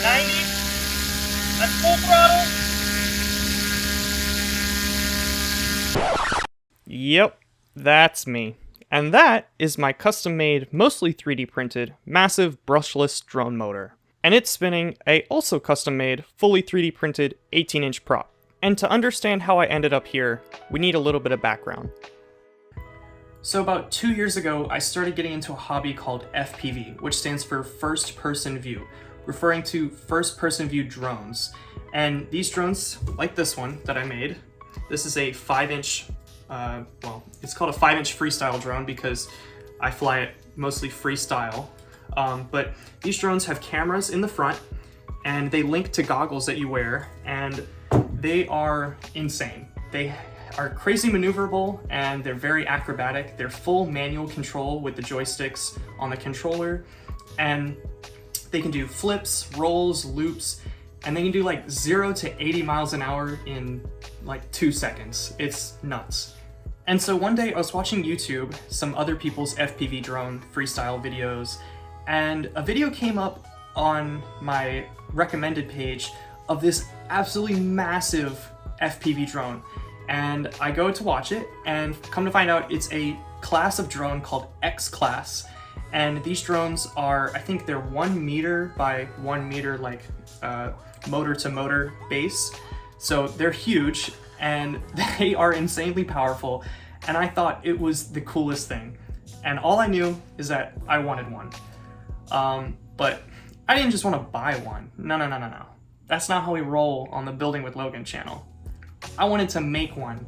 90. That's full throttle. Yep, that's me. And that is my custom-made, mostly 3D printed, massive brushless drone motor. And it's spinning a also custom-made, fully 3D printed 18-inch prop. And to understand how I ended up here, we need a little bit of background. So about 2 years ago, I started getting into a hobby called FPV, which stands for First Person View, referring to first person view drones. And these drones, like this one that I made, this is a 5-inch, it's called a 5-inch freestyle drone because I fly it mostly freestyle. But these drones have cameras in the front and they link to goggles that you wear, and they are insane. They are crazy maneuverable and they're very acrobatic. They're full manual control with the joysticks on the controller, and they can do flips, rolls, loops, and they can do like 0 to 80 miles an hour in like 2 seconds. It's nuts. And so one day I was watching YouTube, some other people's FPV drone freestyle videos, and a video came up on my recommended page of this absolutely massive FPV drone. And I go to watch it, and come to find out it's a class of drone called X class. And these drones are, I think they're 1 meter by 1 meter, like motor to motor base. So they're huge and they are insanely powerful. And I thought it was the coolest thing. And all I knew is that I wanted one. But I didn't just want to buy one. No. That's not how we roll on the Building with Logan channel. I wanted to make one.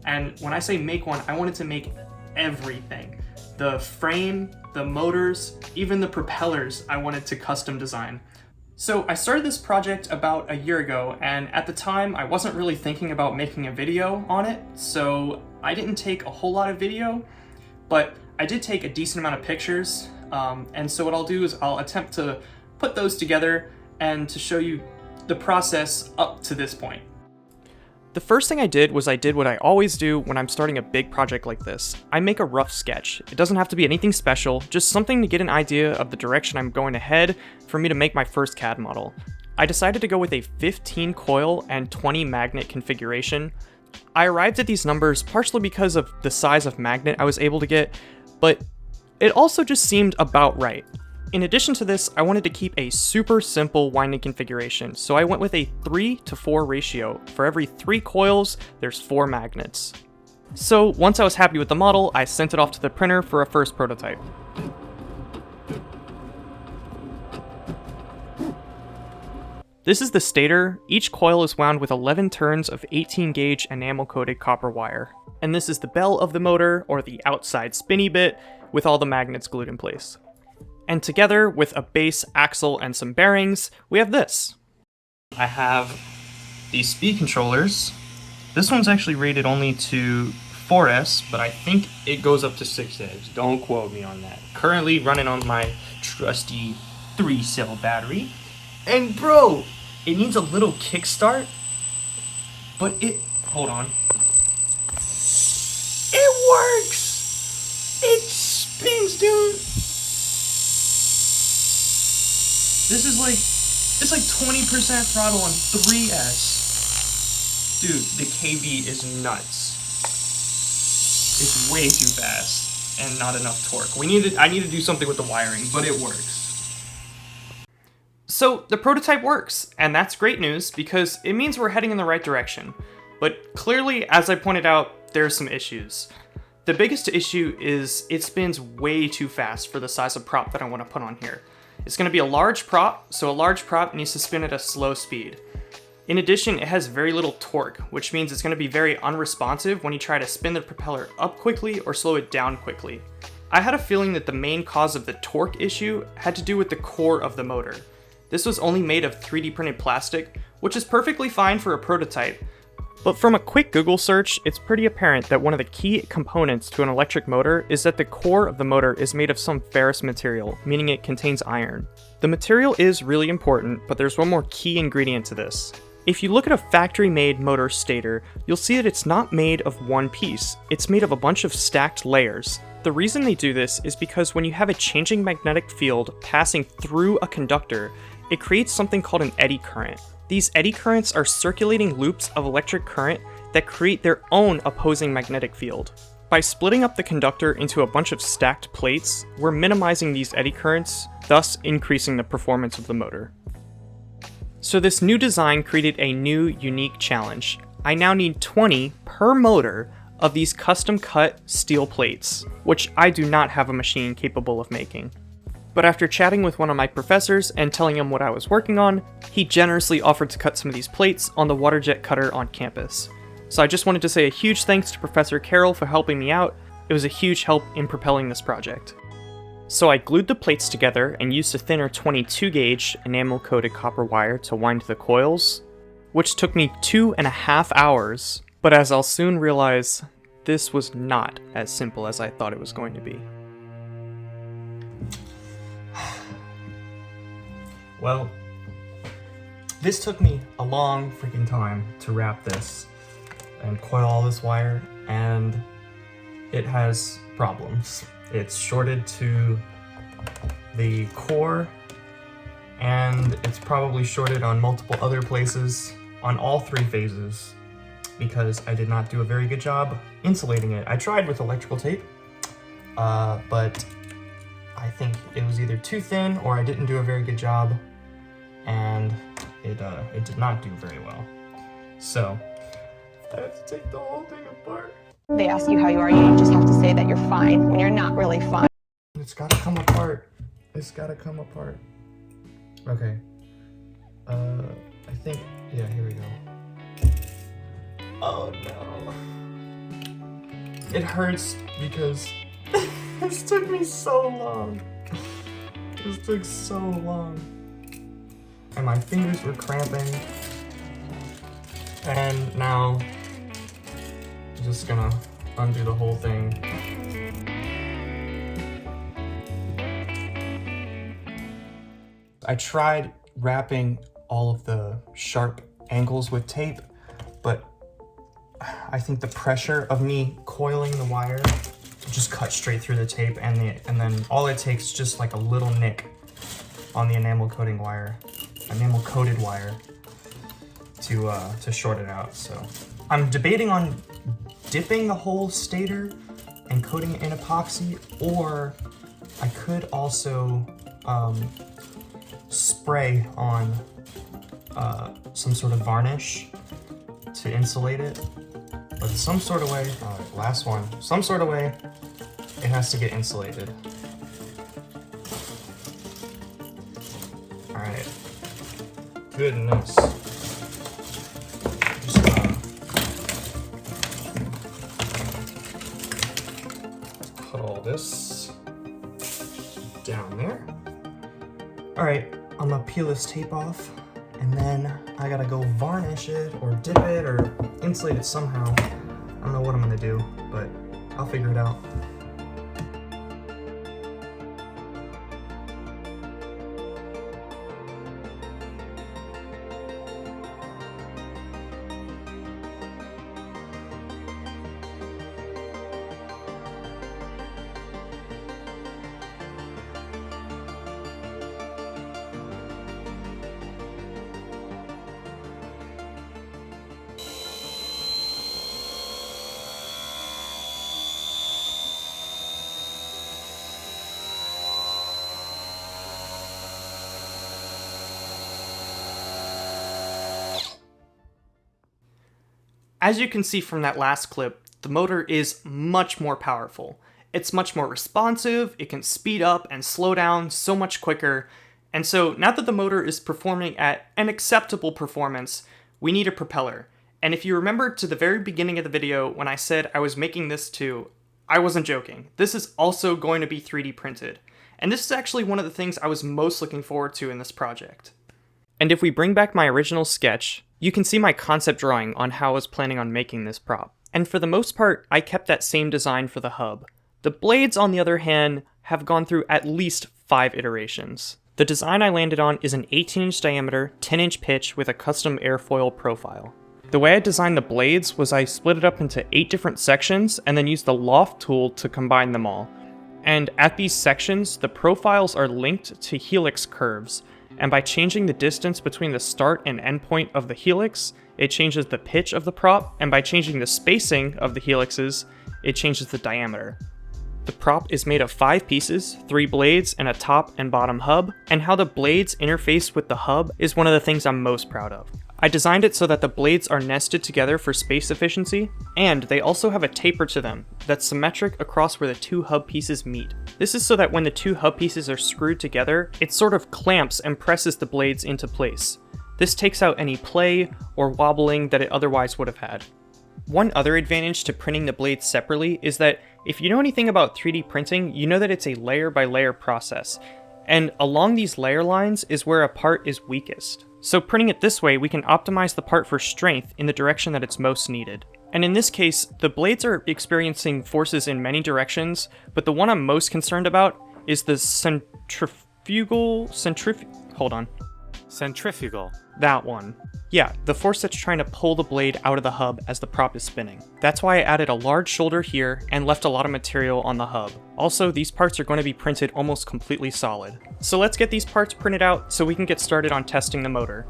And when I say make one, I wanted to make everything. The frame, the motors, even the propellers I wanted to custom design. So I started this project about a year ago, and at the time I wasn't really thinking about making a video on it, so I didn't take a whole lot of video, but I did take a decent amount of pictures, and so what I'll do is I'll attempt to put those together and to show you the process up to this point. The first thing I did was I did what I always do when I'm starting a big project like this. I make a rough sketch. It doesn't have to be anything special, just something to get an idea of the direction I'm going to head for me to make my first CAD model. I decided to go with a 15 coil and 20 magnet configuration. I arrived at these numbers partially because of the size of magnet I was able to get, but it also just seemed about right. In addition to this, I wanted to keep a super simple winding configuration, so I went with a 3 to 4 ratio. For every 3 coils, there's 4 magnets. So once I was happy with the model, I sent it off to the printer for a first prototype. This is the stator. Each coil is wound with 11 turns of 18 gauge enamel-coated copper wire. And this is the bell of the motor, or the outside spinny bit, with all the magnets glued in place. And together, with a base, axle, and some bearings, we have this. I have these speed controllers. This one's actually rated only to 4S, but I think it goes up to 6S. Don't quote me on that. Currently running on my trusty 3-cell battery. And bro, it needs a little kickstart, but hold on. It works! It spins, dude! This is it's like 20% throttle on 3S. Dude, the KB is nuts. It's way too fast and not enough torque. I need to do something with the wiring, but it works. So the prototype works, and that's great news because it means we're heading in the right direction. But clearly, as I pointed out, there are some issues. The biggest issue is it spins way too fast for the size of prop that I want to put on here. It's going to be a large prop, so a large prop needs to spin at a slow speed. In addition, it has very little torque, which means it's going to be very unresponsive when you try to spin the propeller up quickly or slow it down quickly. I had a feeling that the main cause of the torque issue had to do with the core of the motor. This was only made of 3D printed plastic, which is perfectly fine for a prototype, but from a quick Google search, it's pretty apparent that one of the key components to an electric motor is that the core of the motor is made of some ferrous material, meaning it contains iron. The material is really important, but there's one more key ingredient to this. If you look at a factory-made motor stator, you'll see that it's not made of one piece, it's made of a bunch of stacked layers. The reason they do this is because when you have a changing magnetic field passing through a conductor, it creates something called an eddy current. These eddy currents are circulating loops of electric current that create their own opposing magnetic field. By splitting up the conductor into a bunch of stacked plates, we're minimizing these eddy currents, thus increasing the performance of the motor. So this new design created a new, unique challenge. I now need 20 per motor of these custom cut steel plates, which I do not have a machine capable of making. But after chatting with one of my professors and telling him what I was working on, he generously offered to cut some of these plates on the water jet cutter on campus. So I just wanted to say a huge thanks to Professor Carroll for helping me out. It was a huge help in propelling this project. So I glued the plates together and used a thinner 22 gauge enamel coated copper wire to wind the coils, which took me 2.5 hours, but as I'll soon realize, this was not as simple as I thought it was going to be. Well, this took me a long freaking time to wrap this and coil all this wire, and it has problems. It's shorted to the core, and it's probably shorted on multiple other places on all 3 phases because I did not do a very good job insulating it. I tried with electrical tape, but I think it was either too thin or I didn't do a very good job, and it did not do very well. So I have to take the whole thing apart. They ask you how you are, you just have to say that you're fine when you're not really fine. It's gotta come apart. It's gotta come apart. Okay. I think, yeah, here we go. Oh no. It hurts because this took me so long. This took so long. And my fingers were cramping. And now, I'm just gonna undo the whole thing. I tried wrapping all of the sharp angles with tape, but I think the pressure of me coiling the wire just cut straight through the tape, and then all it takes is just like a little nick on the enamel coated wire to short it out. So I'm debating on dipping the whole stator and coating it in epoxy, or I could also spray on some sort of varnish to insulate it. But some sort of way, last one, some sort of way, it has to get insulated. All right, goodness. Just put all this down there. All right, I'm gonna peel this tape off, and then I gotta go varnish it or dip it or insulate it somehow. I don't know what I'm gonna do, but I'll figure it out. As you can see from that last clip, the motor is much more powerful. It's much more responsive, it can speed up and slow down so much quicker, and so now that the motor is performing at an acceptable performance, we need a propeller. And if you remember to the very beginning of the video when I said I was making this too, I wasn't joking. This is also going to be 3D printed. And this is actually one of the things I was most looking forward to in this project. And if we bring back my original sketch, you can see my concept drawing on how I was planning on making this prop. And for the most part, I kept that same design for the hub. The blades, on the other hand, have gone through at least 5 iterations. The design I landed on is an 18-inch diameter, 10-inch pitch with a custom airfoil profile. The way I designed the blades was I split it up into 8 different sections and then used the loft tool to combine them all. And at these sections, the profiles are linked to helix curves, and by changing the distance between the start and end point of the helix, it changes the pitch of the prop, and by changing the spacing of the helixes, it changes the diameter. The prop is made of 5 pieces, 3 blades, and a top and bottom hub, and how the blades interface with the hub is one of the things I'm most proud of. I designed it so that the blades are nested together for space efficiency, and they also have a taper to them that's symmetric across where the 2 hub pieces meet. This is so that when the 2 hub pieces are screwed together, it sort of clamps and presses the blades into place. This takes out any play or wobbling that it otherwise would have had. One other advantage to printing the blades separately is that if you know anything about 3D printing, you know that it's a layer by layer process, and along these layer lines is where a part is weakest. So printing it this way, we can optimize the part for strength in the direction that it's most needed. And in this case, the blades are experiencing forces in many directions, but the one I'm most concerned about is the centrifugal. That one. Yeah, the force that's trying to pull the blade out of the hub as the prop is spinning. That's why I added a large shoulder here and left a lot of material on the hub. Also, these parts are going to be printed almost completely solid. So let's get these parts printed out so we can get started on testing the motor.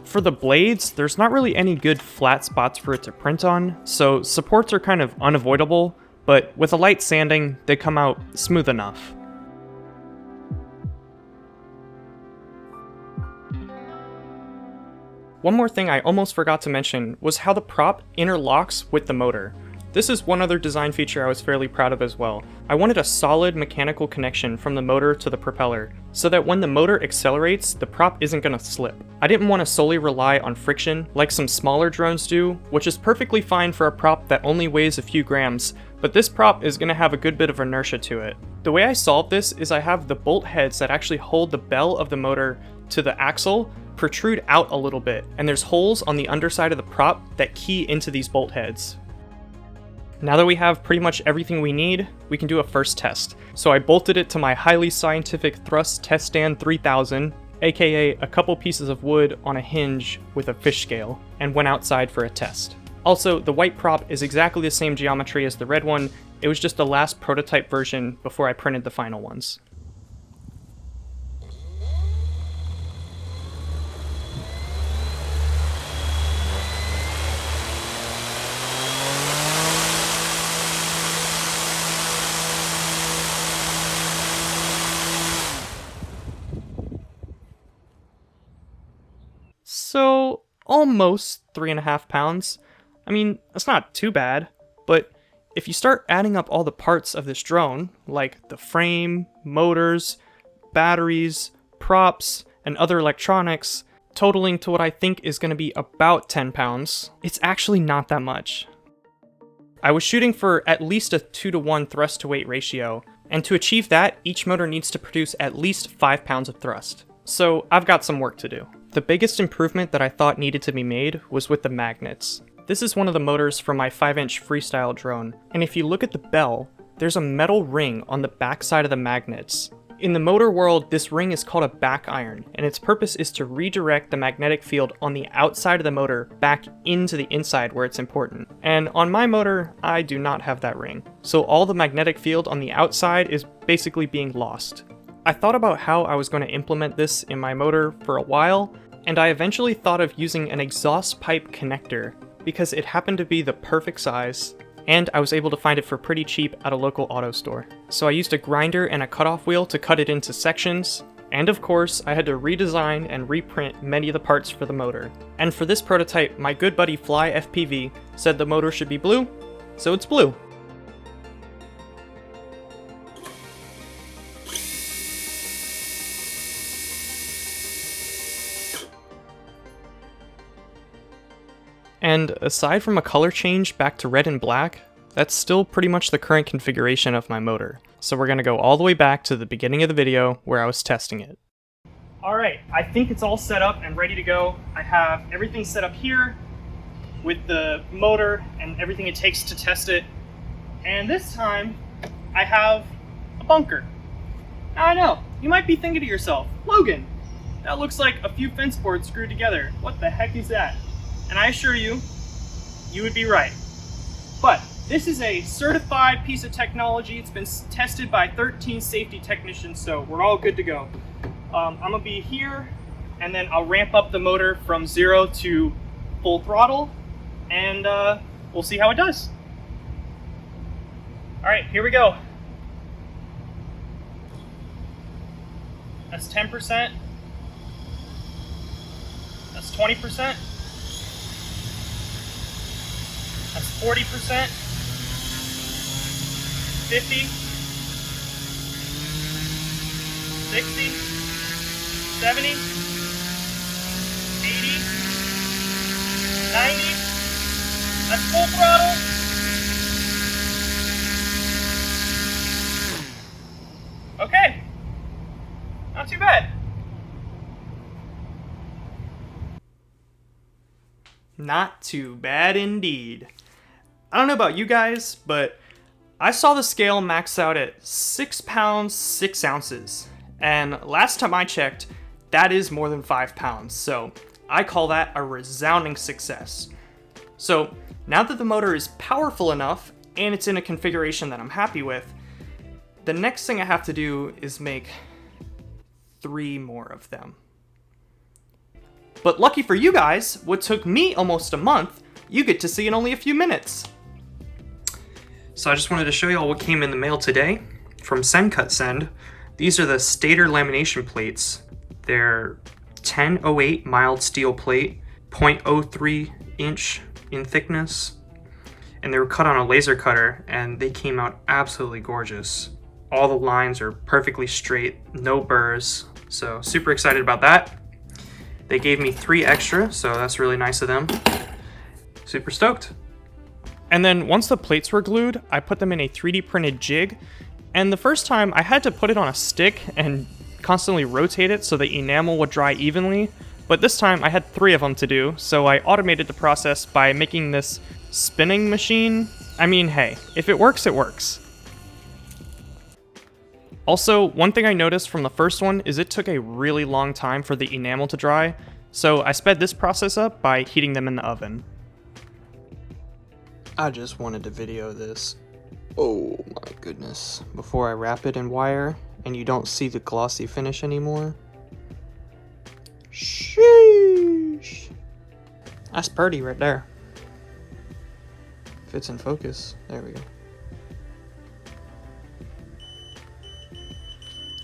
For the blades, there's not really any good flat spots for it to print on, so supports are kind of unavoidable, but with a light sanding, they come out smooth enough. One more thing I almost forgot to mention was how the prop interlocks with the motor. This is one other design feature I was fairly proud of as well. I wanted a solid mechanical connection from the motor to the propeller, so that when the motor accelerates, the prop isn't going to slip. I didn't want to solely rely on friction like some smaller drones do, which is perfectly fine for a prop that only weighs a few grams, but this prop is going to have a good bit of inertia to it. The way I solved this is I have the bolt heads that actually hold the bell of the motor to the axle protrude out a little bit, and there's holes on the underside of the prop that key into these bolt heads. Now that we have pretty much everything we need, we can do a first test. So I bolted it to my highly scientific thrust test stand 3000, aka a couple pieces of wood on a hinge with a fish scale, and went outside for a test. Also, the white prop is exactly the same geometry as the red one, it was just the last prototype version before I printed the final ones. So, almost 3.5 pounds. I mean, that's not too bad, but if you start adding up all the parts of this drone, like the frame, motors, batteries, props, and other electronics, totaling to what I think is going to be about 10 pounds, it's actually not that much. I was shooting for at least a 2-to-1 thrust to weight ratio, and to achieve that, each motor needs to produce at least 5 pounds of thrust. So I've got some work to do. The biggest improvement that I thought needed to be made was with the magnets. This is one of the motors from my 5-inch freestyle drone, and if you look at the bell, there's a metal ring on the back side of the magnets. In the motor world, this ring is called a back iron, and its purpose is to redirect the magnetic field on the outside of the motor back into the inside where it's important. And on my motor, I do not have that ring, so all the magnetic field on the outside is basically being lost. I thought about how I was going to implement this in my motor for a while, and I eventually thought of using an exhaust pipe connector because it happened to be the perfect size, and I was able to find it for pretty cheap at a local auto store. So I used a grinder and a cutoff wheel to cut it into sections, and of course I had to redesign and reprint many of the parts for the motor. And for this prototype, my good buddy Fly FPV said the motor should be blue, so it's blue. And aside from a color change back to red and black, that's still pretty much the current configuration of my motor. So we're going to go all the way back to the beginning of the video where I was testing it. Alright, I think it's all set up and ready to go. I have everything set up here with the motor and everything it takes to test it. And this time, I have a bunker. Now I know, you might be thinking to yourself, Logan, that looks like a few fence boards screwed together. What the heck is that? And I assure you, you would be right. But this is a certified piece of technology. It's been tested by 13 safety technicians, so we're all good to go. I'm gonna be here, and then I'll ramp up the motor from 0 to full throttle, and we'll see how it does. All right, here we go. That's 10%. That's 20%. That's 40%. 50. 60. 70. 80. 90. That's full throttle. Okay. Not too bad. Not too bad indeed. I don't know about you guys, but I saw the scale max out at 6 pounds, 6 ounces. And last time I checked, that is more than 5 pounds. So I call that a resounding success. So now that the motor is powerful enough and it's in a configuration that I'm happy with, the next thing I have to do is make 3 more of them. But lucky for you guys, what took me almost a month, you get to see in only a few minutes. So I just wanted to show you all what came in the mail today from Send Cut Send. These are the stator lamination plates. They're 1008 mild steel plate, 0.03 inch in thickness, and they were cut on a laser cutter, and they came out absolutely gorgeous. All the lines are perfectly straight, no burrs, so super excited about that. They gave me 3 extra, so that's really nice of them. Super stoked. And then once the plates were glued, I put them in a 3D printed jig, and the first time I had to put it on a stick and constantly rotate it so the enamel would dry evenly, but this time I had 3 of them to do, so I automated the process by making this spinning machine. I mean, hey, if it works, it works. Also, one thing I noticed from the first one is it took a really long time for the enamel to dry, so I sped this process up by heating them in the oven. I just wanted to video this. Oh my goodness. Before I wrap it in wire and you don't see the glossy finish anymore. Sheesh. That's pretty right there. If it's in focus, there we go.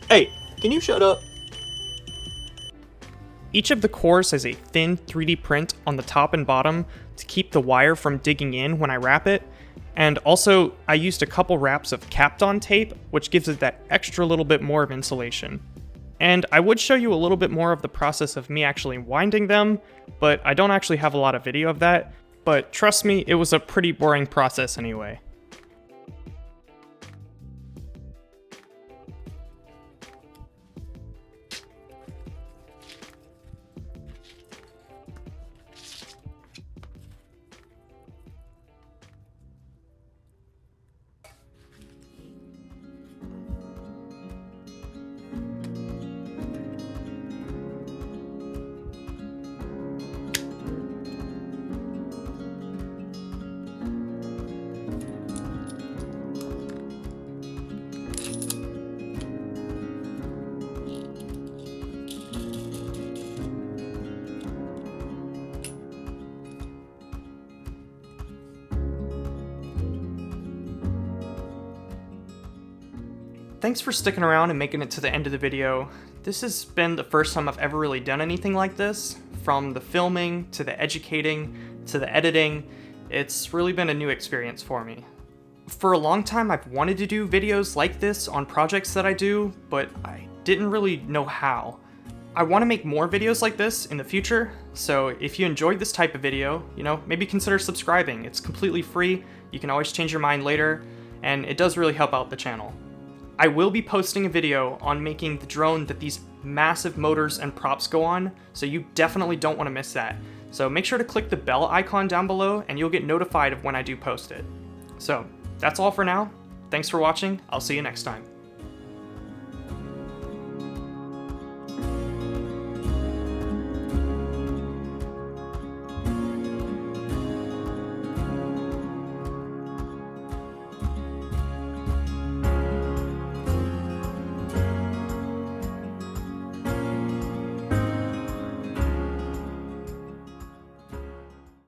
Hey, can you shut up? Each of the cores has a thin 3D print on the top and bottom to keep the wire from digging in when I wrap it, and also I used a couple wraps of Kapton tape, which gives it that extra little bit more of insulation. And I would show you a little bit more of the process of me actually winding them, but I don't actually have a lot of video of that, but trust me, it was a pretty boring process anyway. Thanks for sticking around and making it to the end of the video. This has been the first time I've ever really done anything like this. From the filming, to the educating, to the editing, it's really been a new experience for me. For a long time I've wanted to do videos like this on projects that I do, but I didn't really know how. I want to make more videos like this in the future, so if you enjoyed this type of video, maybe consider subscribing. It's completely free, you can always change your mind later, and it does really help out the channel. I will be posting a video on making the drone that these massive motors and props go on, so you definitely don't want to miss that. So make sure to click the bell icon down below and you'll get notified of when I do post it. So that's all for now. Thanks for watching. I'll see you next time.